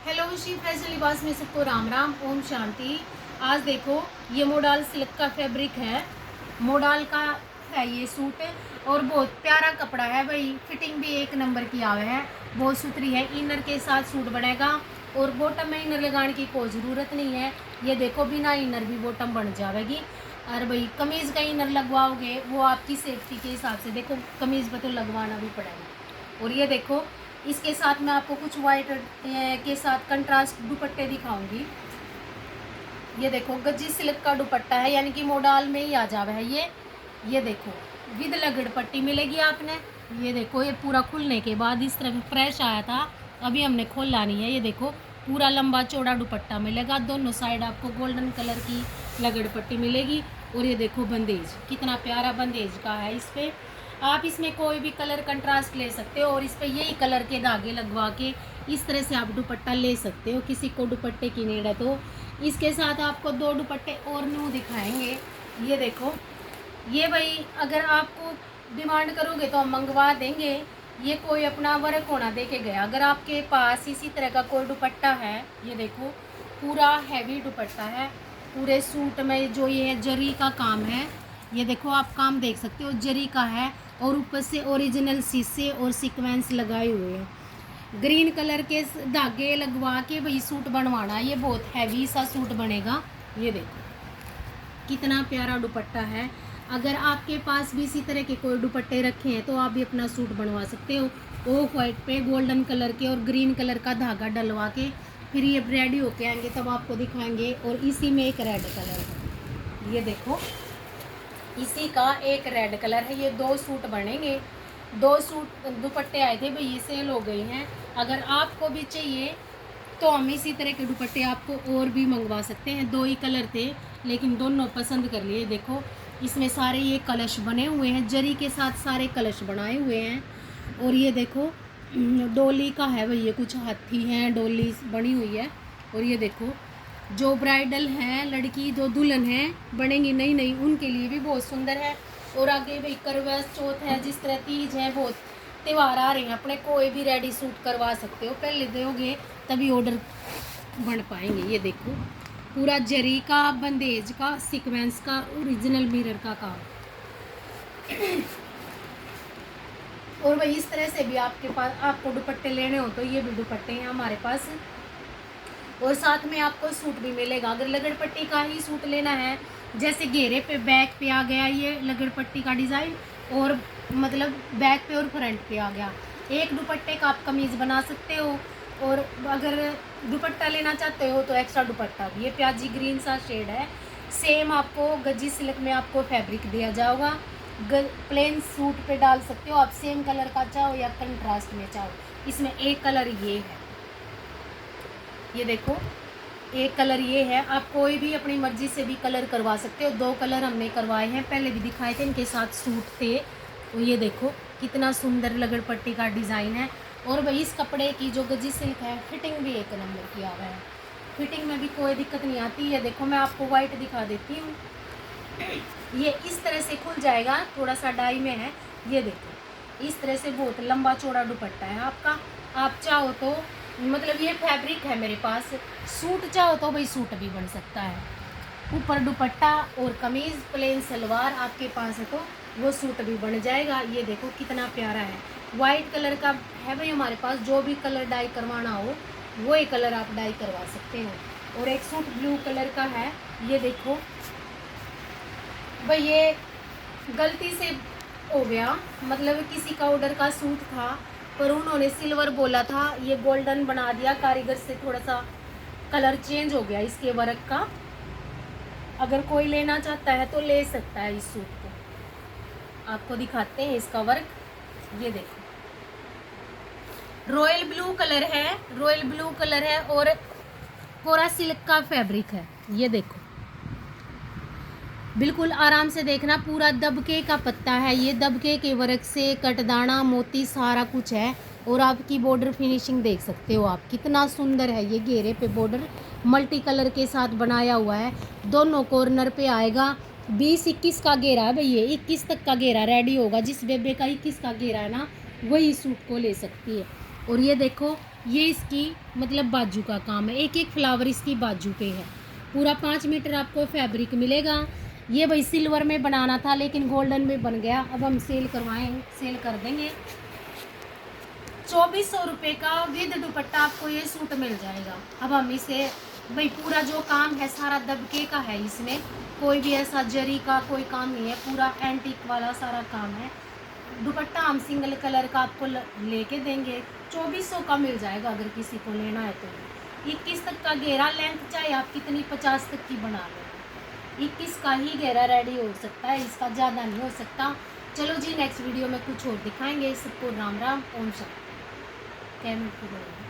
Hello Shri fashion लिबास में सबको राम राम, ओम शांति। आज देखो ये मोडाल सिल्क का फैब्रिक है, मोडाल का है ये सूट और बहुत प्यारा कपड़ा है भाई। फिटिंग भी एक नंबर की आवे है, बहुत सुथरी है। इनर के साथ सूट बनेगा और बॉटम में इनर लगाने की कोई ज़रूरत नहीं है। ये देखो बिना इनर भी बॉटम बन जाएगी। और भाई कमीज़ का इनर लगवाओगे वो आपकी सेफ्टी के हिसाब से, देखो कमीज़ पर तो लगवाना भी पड़ेगा। और ये देखो इसके साथ मैं आपको कुछ वाइट के साथ कंट्रास्ट दुपट्टे दिखाऊंगी। ये देखो गज्जी सिल्क का दुपट्टा है, यानी कि मोडाल में ही आ जावा है ये देखो विद लगड़ पट्टी मिलेगी आपने। ये देखो ये पूरा खुलने के बाद इस तरह फ्रेश आया था, अभी हमने खोला नहीं है। ये देखो पूरा लंबा चौड़ा दुपट्टा मिलेगा, दोनों साइड आपको गोल्डन कलर की लगड़ पट्टी मिलेगी। और ये देखो बंदेज कितना प्यारा बंदेज का है। इस पर आप इसमें कोई भी कलर कंट्रास्ट ले सकते हो और इस पर यही कलर के धागे लगवा के इस तरह से आप दुपट्टा ले सकते हो। किसी को दुपट्टे की नीड है तो इसके साथ आपको दो दुपट्टे और न्यू दिखाएंगे। ये देखो ये भाई अगर आपको डिमांड करोगे तो हम मंगवा देंगे। ये कोई अपना वर्क होना दे के गया। अगर आपके पास इसी तरह का कोई दुपट्टा है, ये देखो पूरा हैवी दुपट्टा है, पूरे सूट में जो ये जरी का काम है, ये देखो आप काम देख सकते हो जरी का है और ऊपर से ओरिजिनल शीशे और सीक्वेंस लगाए हुए हैं। ग्रीन कलर के धागे लगवा के भाई सूट बनवाना, ये बहुत हैवी सा सूट बनेगा। ये देखो कितना प्यारा दुपट्टा है। अगर आपके पास भी इसी तरह के कोई दुपट्टे रखे हैं तो आप भी अपना सूट बनवा सकते हो। ऑफ वाइट पे गोल्डन कलर के और ग्रीन कलर का धागा डलवा के फिर ये रेडी होके आएंगे तब आपको दिखाएंगे। और इसी में एक रेड कलर है, ये देखो इसी का एक रेड कलर है। ये दो सूट बनेंगे, दो सूट दुपट्टे आए थे भाई, ये सेल हो गई हैं। अगर आपको भी चाहिए तो हम इसी तरह के दुपट्टे आपको और भी मंगवा सकते हैं। दो ही कलर थे लेकिन दोनों पसंद कर लिए। देखो इसमें सारे ये कलश बने हुए हैं, जरी के साथ सारे कलश बनाए हुए हैं। और ये देखो डोली का है भाई, ये कुछ हाथी हैं, डोली बनी हुई है। और ये देखो जो ब्राइडल हैं लड़की, जो दुल्हन है बनेंगी नई नई, उनके लिए भी बहुत सुंदर है। और आगे भाई करवा चौथ है, जिस तरह तीज है, बहुत त्यौहार आ रहे हैं, अपने कोई भी रेडी सूट करवा सकते हो। पहले दोगे तभी ऑर्डर बन पाएंगे। ये देखो पूरा जरी का, बंदेज का, सीक्वेंस का, ओरिजिनल मिरर का काम। और भाई इस तरह से भी आपके पास आपको दुपट्टे लेने हो तो ये भी दुपट्टे हैं हमारे पास। और साथ में आपको सूट भी मिलेगा। अगर लगड़ पट्टी का ही सूट लेना है, जैसे घेरे पे बैक पे आ गया ये लगड़ पट्टी का डिज़ाइन, और मतलब बैक पे और फ्रंट पे आ गया, एक दुपट्टे का आप कमीज़ बना सकते हो। और अगर दुपट्टा लेना चाहते हो तो एक्स्ट्रा दुपट्टा भी, ये प्याजी ग्रीन सा शेड है, सेम आपको गज्जी सिल्क में आपको फैब्रिक दिया जाएगा। प्लेन सूट पे डाल सकते हो आप, सेम कलर का चाहो या कंट्रास्ट में चाहो। इसमें एक कलर ये है, ये देखो एक कलर ये है। आप कोई भी अपनी मर्जी से भी कलर करवा सकते हो। दो कलर हमने करवाए हैं, पहले भी दिखाए थे, इनके साथ सूट थे। तो ये देखो कितना सुंदर लगड़ पट्टी का डिज़ाइन है। और भाई इस कपड़े की जो गज्जी सिल्क है, फिटिंग भी एक नंबर की आ है, फिटिंग में भी कोई दिक्कत नहीं आती है। देखो मैं आपको वाइट दिखा देती हूँ, ये इस तरह से खुल जाएगा, थोड़ा सा डाई में है। ये देखो इस तरह से बहुत लंबा चौड़ा दुपट्टा है आपका। आप चाहो तो मतलब ये फैब्रिक है मेरे पास, सूट चाहो तो भाई सूट भी बन सकता है। ऊपर दुपट्टा और कमीज़, प्लेन सलवार आपके पास है तो वो सूट भी बन जाएगा। ये देखो कितना प्यारा है, वाइट कलर का है भाई हमारे पास। जो भी कलर डाई करवाना हो वो ही कलर आप डाई करवा सकते हो। और एक सूट ब्लू कलर का है, ये देखो भाई ये गलती से हो गया, मतलब किसी का ऑर्डर का सूट था पर उन्होंने सिल्वर बोला था, ये गोल्डन बना दिया कारीगर से, थोड़ा सा कलर चेंज हो गया इसके वर्क का। अगर कोई लेना चाहता है तो ले सकता है इस सूट को। आपको दिखाते हैं इसका वर्क, ये देखो रॉयल ब्लू कलर है, रॉयल ब्लू कलर है और कोरा सिल्क का फैब्रिक है। ये देखो बिल्कुल आराम से देखना, पूरा दबके का पत्ता है, ये दबके के वर्क से कटदाना मोती सारा कुछ है। और आपकी बॉर्डर फिनिशिंग देख सकते हो आप, कितना सुंदर है। ये घेरे पे बॉर्डर मल्टी कलर के साथ बनाया हुआ है, दोनों कॉर्नर पे आएगा। 20-21 का घेरा है भाई, ये 21 तक का घेरा रेडी होगा। जिस बेबे का 21 का घेरा है ना, वही सूट को ले सकती है। और ये देखो ये इसकी मतलब बाजू का काम है, एक एक फ्लावर इसकी बाजू पे है। पूरा 5 मीटर आपको फैब्रिक मिलेगा। ये भाई सिल्वर में बनाना था लेकिन गोल्डन में बन गया, अब हम सेल कर देंगे। 2400 रुपये का विद दुपट्टा आपको ये सूट मिल जाएगा। अब हम इसे भाई पूरा जो काम है सारा दबके का है, इसमें कोई भी ऐसा जरी का कोई काम नहीं है, पूरा एंटीक वाला सारा काम है। दुपट्टा हम सिंगल कलर का आपको लेके देंगे, 2400 का मिल जाएगा अगर किसी को लेना है तो। 21 तक का घेरा, लेंथ चाहे आप कितनी 50 तक की बना लो, 21 का ही घेरा रेडी हो सकता है, इसका ज़्यादा नहीं हो सकता। चलो जी नेक्स्ट वीडियो में कुछ और दिखाएंगे। सबको राम राम, ओम शांति। कैमरे को